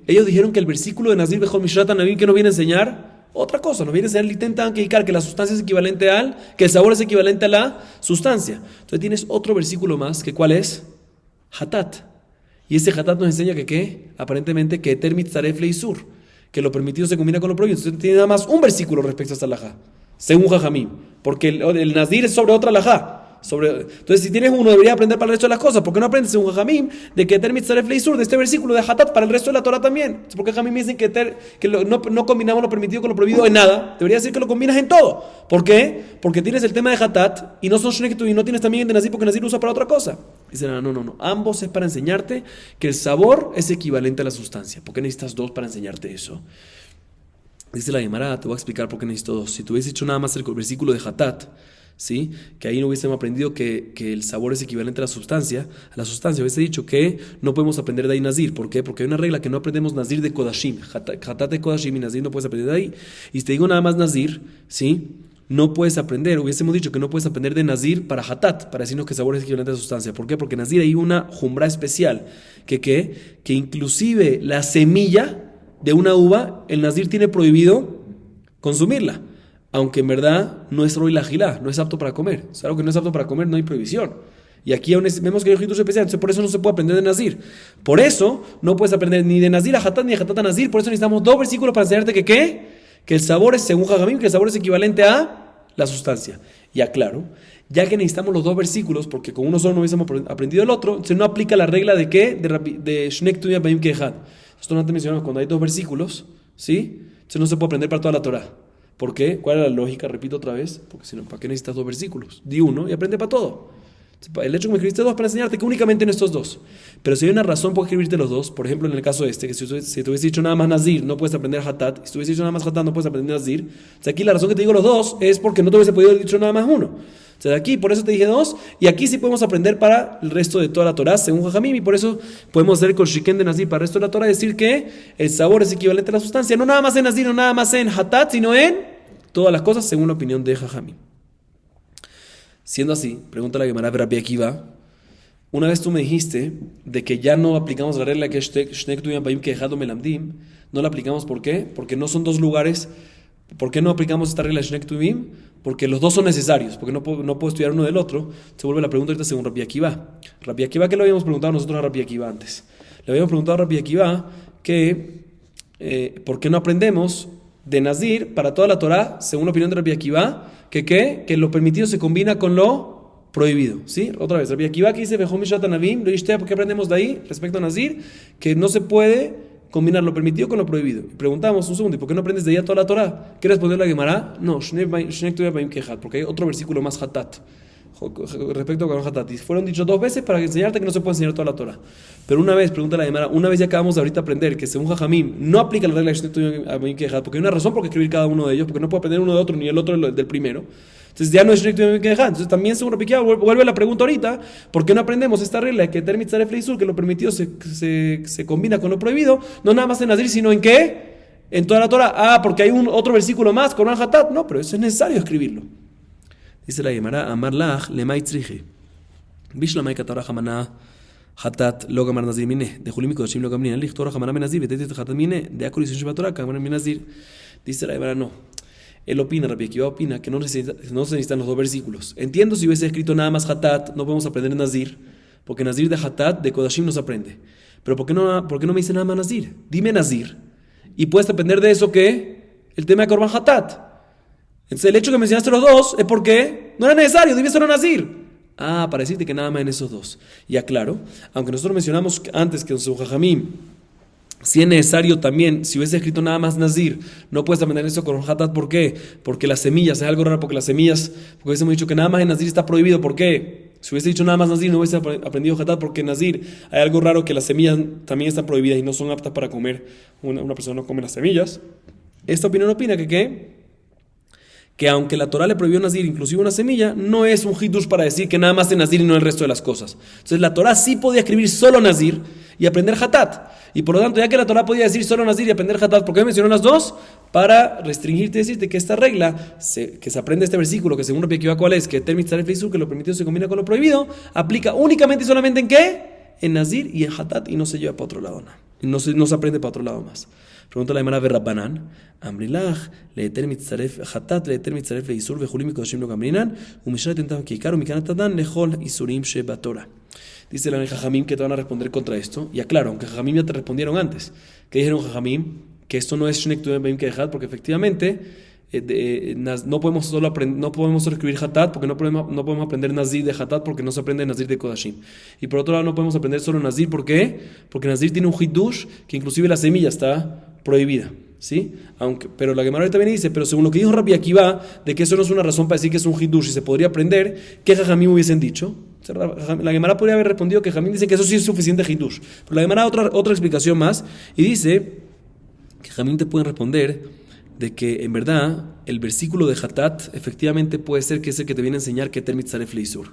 ellos dijeron que el versículo de Nazir Bejol Mishrat Anavim que nos viene a enseñar otra cosa, nos viene a enseñar intentan que la sustancia es equivalente que el sabor es equivalente a la sustancia. Entonces tienes otro versículo más, que ¿cuál es? Hatat. Y ese Hatat nos enseña aparentemente que Eter Mitzaref Leisur, que lo permitido se combina con lo prohibido. Entonces tiene nada más un versículo respecto a esta alajá, según Jajamim, porque el Nazir es sobre otra alajá. Entonces, si tienes uno, debería aprender para el resto de las cosas. ¿Por qué no aprendes según Jajamim de que Eter Mitzaref Leisur, de este versículo de Hatat, para el resto de la Torah también? Porque Jajamim dicen que no combinamos lo permitido con lo prohibido en nada. Debería decir que lo combinas en todo. ¿Por qué? Porque tienes el tema de Hatat y no son Shneketu y no tienes también de Nazir, porque Nazir lo usa para otra cosa. Dicen, no. Ambos es para enseñarte que el sabor es equivalente a la sustancia. ¿Por qué necesitas dos para enseñarte eso? Dice la Gemara, te voy a explicar por qué necesito dos. Si tú hubieses hecho nada más el versículo de Hatat, ¿sí?, que ahí no hubiésemos aprendido que el sabor es equivalente a la sustancia, hubiese dicho que no podemos aprender de ahí Nazir. ¿Por qué? Porque hay una regla que no aprendemos Nazir de Kodashim. Hatat de Kodashim y Nazir no puedes aprender de ahí. Y si te digo nada más Nazir, ¿sí?, no puedes aprender, hubiésemos dicho que no puedes aprender de Nazir para Hatat, para decirnos que sabor es equivalente a sustancia. ¿Por qué? Porque Nazir hay una jumbra especial, que inclusive la semilla de una uva, el Nazir tiene prohibido consumirla, aunque en verdad no es roy la gilá, no es apto para comer. O sea, algo que no es apto para comer no hay prohibición. Y aquí vemos que hay un hidush especial, entonces por eso no se puede aprender de Nazir. Por eso no puedes aprender ni de Nazir a Hatat ni de Hatat a Nazir. Por eso necesitamos dos versículos para enseñarte que el sabor es, según Jajamim, que el sabor es equivalente a la sustancia. Y aclaro, ya que necesitamos los dos versículos, porque con uno solo no hubiésemos aprendido el otro, entonces no aplica la regla de ¿qué? De Shnek Tuyah Baim Kehad. Esto antes mencionamos cuando hay dos versículos, ¿sí? Entonces no se puede aprender para toda la Torah. ¿Por qué? ¿Cuál es la lógica? Repito otra vez, porque si no, ¿para qué necesitas dos versículos? Di uno y aprende para todo. El hecho que me escribiste dos para enseñarte que únicamente en estos dos. Pero si hay una razón por escribirte los dos, por ejemplo en el caso este, que si te hubiese dicho nada más Nazir, no puedes aprender Hatat, y si te hubiese dicho nada más Hatat, no puedes aprender Nazir. O sea, aquí la razón que te digo los dos es porque no te hubiese podido dicho nada más uno. O sea, de aquí, por eso te dije dos, y aquí sí podemos aprender para el resto de toda la Torah, según Jajamim, y por eso podemos hacer con Shiken de Nazir para el resto de la Torah, decir que el sabor es equivalente a la sustancia, no nada más en Nazir, no nada más en Hatat, sino en todas las cosas, según la opinión de Jajamim. Siendo así, pregunta la Gemara de Rabbi Akiva. Una vez tú me dijiste de que ya no aplicamos la regla que Shnek Tuyah Baim Kehad Melamdim. No la aplicamos, ¿por qué? Porque no son dos lugares. ¿Por qué no aplicamos esta regla de Shnek Tuyah? Porque los dos son necesarios, porque no puedo estudiar uno del otro. Se vuelve la pregunta ahorita según Rabbi Akiva. Rabbi Akiva, ¿qué le habíamos preguntado nosotros a Rabbi Akiva antes? Le habíamos preguntado a Rabbi Akiva que ¿por qué no aprendemos de Nazir para toda la Torah, según la opinión de Rabbi Akiva, que lo permitido se combina con lo prohibido, ¿sí? Otra vez, Rabbi Akiva que dice, ¿por qué aprendemos de ahí respecto a Nazir? Que no se puede combinar lo permitido con lo prohibido. Y preguntamos un segundo, ¿y por qué no aprendes de ahí a toda la Torah? ¿Qué respondió la Gemara? No, porque hay otro versículo más Hatat, respecto a Hatat. Y fueron dichos dos veces para enseñarte que no se puede enseñar toda la Torah. Pero una vez, pregunta la Gemara, una vez ya acabamos de ahorita aprender que según Jajamim no aplica la regla de porque hay una razón por qué escribir cada uno de ellos, porque no puedo aprender uno de otro ni el otro del primero. Entonces ya no es entonces también según Rabbi Akiva vuelve la pregunta ahorita, ¿por qué no aprendemos esta regla de que Termit Tzaref Leisur, que lo permitido se combina con lo prohibido, no nada más en Nazir, sino en qué? En toda la Torah. Porque hay otro versículo más, con Hatat. No, pero eso es necesario escribirlo. Dice la Gemara, Amar Lach lemay tzrichi bishlamay katorah hamana Hatat lo gamar Nazir mine de Julim Koshim lo gamrin lich Torah hamana Nazir vetetet Hatat mine de Akol Yisrael Shebatorah gamar Nazir. Dice la Gemara, no. Él opina, Rabbi Akiva opina que no se necesitan los dos versículos. Entiendo si hubiese escrito nada más Hatat, no podemos aprender Nazir, porque Nazir de Hatat, de Kodashim no se aprende. Pero ¿por qué no me dice nada más Nazir? Dime Nazir. Y puedes aprender de eso que el tema de Korban Hatat. Entonces el hecho que mencionaste los dos es porque no era necesario, dime solo Nazir. Para decirte que nada más en esos dos. Y aclaro, aunque nosotros mencionamos antes que en su Jajamim, si es necesario también, si hubiese escrito nada más Nazir, no puedes aprender eso con Hatat. ¿Por qué? Porque las semillas, es algo raro, porque hubiésemos dicho que nada más en Nazir está prohibido. ¿Por qué? Si hubiese dicho nada más Nazir, no hubiese aprendido Hatat, porque en Nazir hay algo raro, que las semillas también están prohibidas y no son aptas para comer. Una persona no come las semillas. Esta opinión opina que aunque la Torah le prohibió Nazir, inclusive una semilla, no es un hidush para decir que nada más en Nazir y no el resto de las cosas. Entonces la Torah sí podía escribir solo Nazir y aprender Hatat. Y por lo tanto, ya que la Torah podía decir solo Nazir y aprender Hatat, ¿por qué mencionó las dos? Para restringirte y decirte que esta regla, que se aprende este versículo, que según Rabbi Akiva, ¿cuál es? Que Termit Tzaref Leisur, que lo permitido se combina con lo prohibido, aplica únicamente y solamente ¿en qué? En Nazir y en Hatat, y no se lleva para otro lado. No se aprende para otro lado más. Pregunta la Gemara de Rabbanan, Amrilach, leeter mitzaref Hatat, leeter mitzaref leisur, vejulim y kodoshim lo gamrinan, umishrat tentam kikar, umikanatatan, lechol isurim shebatora. Dice la Jajamim que te van a responder contra esto. Y aclaro, aunque Jajamim ya te respondieron antes. Que dijeron Jajamim que esto no es Shnek Tuyah Baim Kehad, porque efectivamente no podemos solo escribir Hatat, porque no podemos aprender Nazir de Hatat, porque no se aprende Nazir de Kodashim. Y por otro lado no podemos aprender solo Nazir, ¿por qué? Porque Nazir tiene un hidush que inclusive la semilla está prohibida, ¿sí? Pero la Gemara ahorita viene y dice, pero según lo que dijo Rabbi Akiva, de que eso no es una razón para decir que es un hidush y se podría aprender, ¿qué Jajamim hubiesen dicho? La Gemara podría haber respondido que Jajamim dice que eso sí es suficiente hidush. Pero la Gemara da otra explicación más y dice que Jajamim te pueden responder de que en verdad el versículo de Hatat efectivamente puede ser que es el que te viene a enseñar que Termit Tzaref Leisur,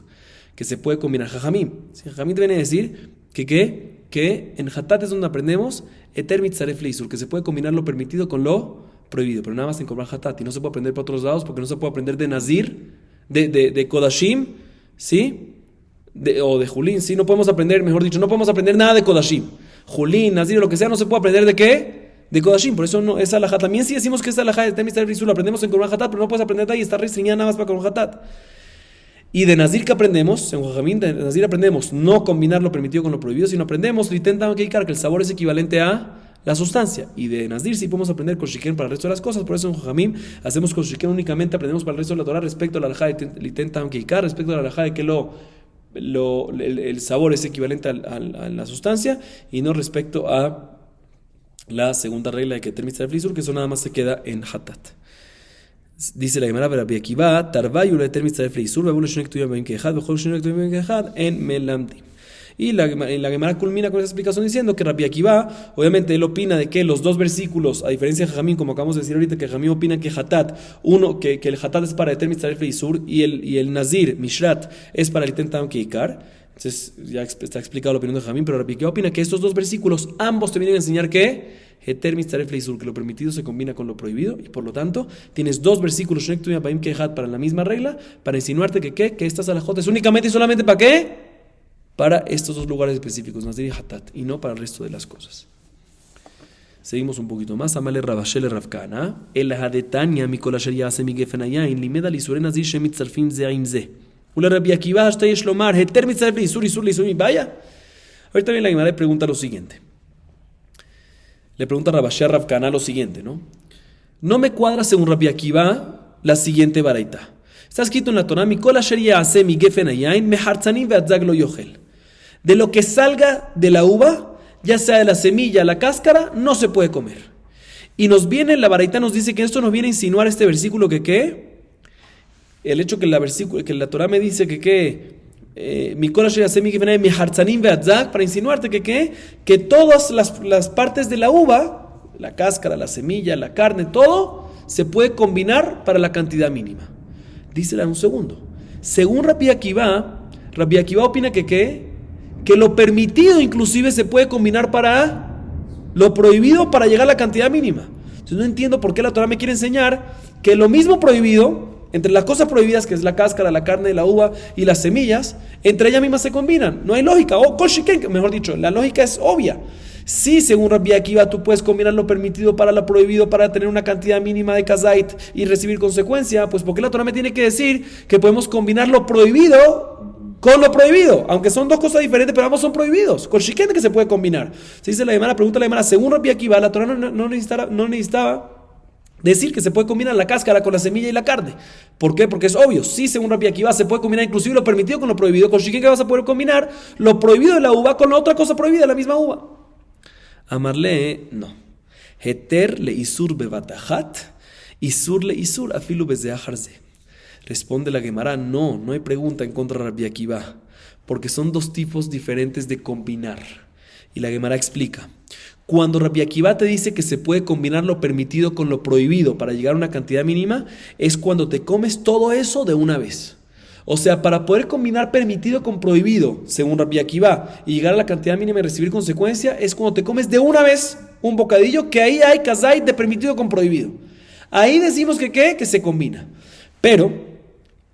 que se puede combinar Jajamim. Si Jajamim te viene a decir que en Hatat es donde aprendemos Termit Tzaref Leisur, que se puede combinar lo permitido con lo prohibido, pero nada más en Korban Hatat. Y no se puede aprender por otros lados porque no se puede aprender de Nazir, de Kodashim, ¿sí? O de Julín, ¿sí? No podemos aprender, mejor dicho, no podemos aprender nada de Kodashim. Julín, Nazir, lo que sea, no se puede aprender de qué? De Kodashim. Por eso no, esa alajá. También sí decimos que esa alajá de Temis Taref Isur la aprendemos en Korban Hatat, pero no puedes aprender de ahí, está restringida nada más para Korban Hatat. Y de Nazir que aprendemos, en Jajamín, de Nazir aprendemos no combinar lo permitido con lo prohibido, sino aprendemos Liten que el sabor es equivalente a la sustancia. Y de Nazir sí podemos aprender con Shiken para el resto de las cosas. Por eso en Jajamín hacemos con Shiken únicamente, aprendemos para el resto de la Torah respecto a la alajá de Liten Keikar, respecto a la alajá de que el sabor es equivalente a la sustancia, y no respecto a la segunda regla de que Temis Taref Isur, que eso nada más se queda en Hatat. Dice la Gemara, Rabbi Akiva, Tarvayu le Temis Taref Isur, Babul Shonek Tuyam Ben Kehad, Bechol Shonek Tuyam Ben Kehad, en Melamdim. Y la Gemara culmina con esa explicación diciendo que Rabbi Akiva, obviamente él opina de que los dos versículos, a diferencia de Jajamín, como acabamos de decir ahorita, que Jajamín opina que Hatat, que el Hatat es para Temis Taref Isur y el Nazir, Mishrat, es para el Tentam Keikar. Entonces ya está explicado la opinión de Jajamín, pero Rabbi Akiva opina que estos dos versículos ambos te vienen a enseñar que Heter Mitzaref Leisur, que lo permitido se combina con lo prohibido, y por lo tanto tienes dos versículos Shonek Tuyam Ben Kehad para la misma regla, para insinuarte que estas alajot es únicamente y solamente ¿para qué? Para estos dos lugares específicos, Nazir y Hatat, y no para el resto de las cosas. Seguimos un poquito más. Amale Rabashele Ravkana, El Hadetania Mikol Asher Yase Migefen Ayain, Limeda Lisure Nazir Shemitzarfim Ze Aim Ze. Ula Rabbi Akiva Hashtay Shlomar, Heter Mitzaref Leisur, Isur Leisur, vaya. Ahorita bien la Gemara le pregunta lo siguiente. Le pregunta Rabashé a Ravkana lo siguiente, ¿no? No me cuadra según Rabbi Akiva la siguiente baraita. Está escrito en la Torah, Mikol Asher Yase Migefen Ayain, Mehartzanim Ve'atzag Lo Yochel. De lo que salga de la uva, ya sea de la semilla, la cáscara, no se puede comer. Y nos viene, la baraita nos dice que esto nos viene a insinuar este versículo que ¿qué? El hecho que la Torah me dice que ¿qué? Para insinuarte que todas las partes de la uva, la cáscara, la semilla, la carne, todo se puede combinar para la cantidad mínima. Dísela en un segundo. Según Rabbi Akiva opina que lo permitido inclusive se puede combinar para lo prohibido para llegar a la cantidad mínima. Entonces no entiendo por qué la Torah me quiere enseñar que lo mismo prohibido, entre las cosas prohibidas, que es la cáscara, la carne, la uva y las semillas, entre ellas mismas se combinan. No hay lógica. O kol shiken, mejor dicho, la lógica es obvia. Sí, según Rabbi Akiva, tú puedes combinar lo permitido para lo prohibido para tener una cantidad mínima de kazait y recibir consecuencia, pues porque la Torah me tiene que decir que podemos combinar lo prohibido con lo prohibido, aunque son dos cosas diferentes, pero ambos son prohibidos. Kol shiken que se puede combinar. Se dice la Gemara, pregunta la Gemara, según Rabbi Akiva, la Torah no necesitaba decir que se puede combinar la cáscara con la semilla y la carne. ¿Por qué? Porque es obvio. Sí, según Rabbi Akiva, se puede combinar inclusive lo permitido con lo prohibido. Con Shiken que vas a poder combinar lo prohibido de la uva con la otra cosa prohibida de la misma uva. Amarle, no. Heter le isur bebatahat, isur le isur afilu bezeaharze. Responde la Gemara, no hay pregunta en contra de Rabbi Akiva, porque son dos tipos diferentes de combinar. Y la Gemara explica. Cuando Rabbi Akiva te dice que se puede combinar lo permitido con lo prohibido para llegar a una cantidad mínima, es cuando te comes todo eso de una vez. O sea, para poder combinar permitido con prohibido, según Rabbi Akiva, y llegar a la cantidad mínima y recibir consecuencia, es cuando te comes de una vez un bocadillo, que ahí hay kazait de permitido con prohibido. Ahí decimos que se combina. Pero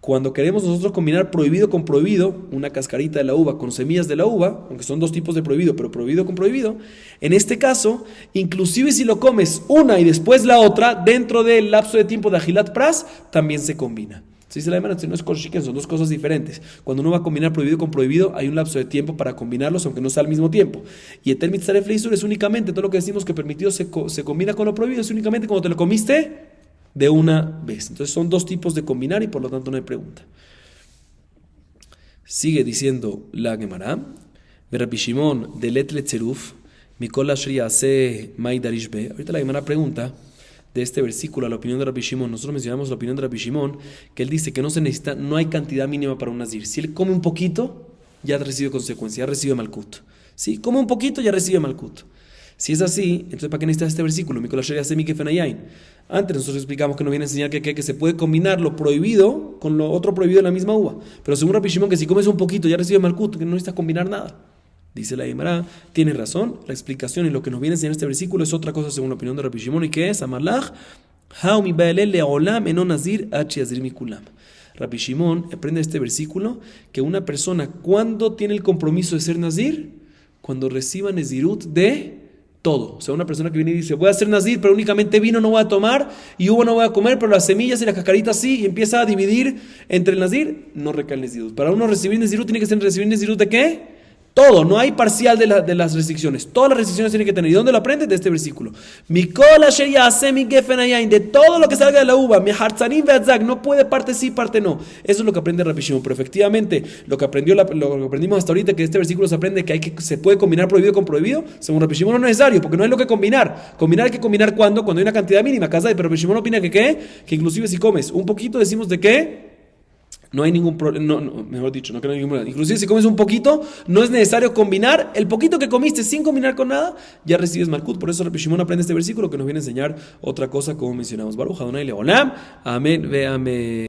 cuando queremos nosotros combinar prohibido con prohibido, una cascarita de la uva con semillas de la uva, aunque son dos tipos de prohibido, pero prohibido con prohibido, en este caso, inclusive si lo comes una y después la otra, dentro del lapso de tiempo de Ajilat Pras, también se combina. Se dice la Gemara, no es kol shiken, son dos cosas diferentes. Cuando uno va a combinar prohibido con prohibido, hay un lapso de tiempo para combinarlos, aunque no sea al mismo tiempo. Y Heter Mitzaref Leisur es únicamente, todo lo que decimos que permitido se combina con lo prohibido, es únicamente cuando te lo comiste de una vez. Entonces son dos tipos de combinar y por lo tanto no hay pregunta. Sigue diciendo la Gemara, Rabbi Shimon de Let Letzeruf, Mikol Asher Yase Mai Darish Be. Ahorita la Gemara pregunta de este versículo a la opinión de Rabbi Shimon. Nosotros mencionamos la opinión de Rabbi Shimon, que él dice que no hay cantidad mínima para un nazir. Si él come un poquito, ya recibe consecuencia, ya recibe malkut. Si come un poquito, ya recibe malkut. Si es así, entonces ¿para qué necesitas este versículo? Mikol Asher Yase Migefen Ayain. Antes nosotros explicamos que nos viene a enseñar que se puede combinar lo prohibido con lo otro prohibido en la misma uva. Pero según Rabbi Shimon, que si comes un poquito ya recibe malkut, que no necesitas combinar nada. Dice la Gemara, tiene razón, la explicación y lo que nos viene a enseñar este versículo es otra cosa según la opinión de Rabbi Shimon, y que es, Amarlach, Haumi Baelel Leolam Eno Nazir H Yazir Mikulam. Rabbi Shimon aprende este versículo que una persona, ¿cuándo tiene el compromiso de ser nazir? Cuando reciba nezirut de todo. O sea, una persona que viene y dice, voy a ser nazir, pero únicamente vino no voy a tomar y uva no voy a comer, pero las semillas y las cascaritas sí, y empieza a dividir entre el nazir, no recae el nezirut. Para uno recibir nezirut tiene que ser recibir nezirut de ¿qué? Todo, no hay parcial de las restricciones. Todas las restricciones tienen que tener. ¿Y dónde lo aprende? De este versículo. De todo lo que salga de la uva, no puede parte sí, parte no. Eso es lo que aprende Rabbi Shimon. Pero efectivamente, lo que aprendimos hasta ahorita, que este versículo se aprende que se puede combinar prohibido con prohibido, según Rabbi Shimon no es necesario, porque no hay lo que combinar. Combinar hay que combinar cuando hay una cantidad mínima. Pero Rabbi Shimon opina que ¿qué? Que inclusive si comes un poquito, decimos de qué. No hay ningún problema, mejor dicho, no hay ningún problema. Inclusive si comes un poquito, no es necesario combinar. El poquito que comiste sin combinar con nada, ya recibes Malkut. Por eso Rabbi Shimon aprende este versículo que nos viene a enseñar otra cosa como mencionamos. Baruch Adonai Leolam. Amén ve amén.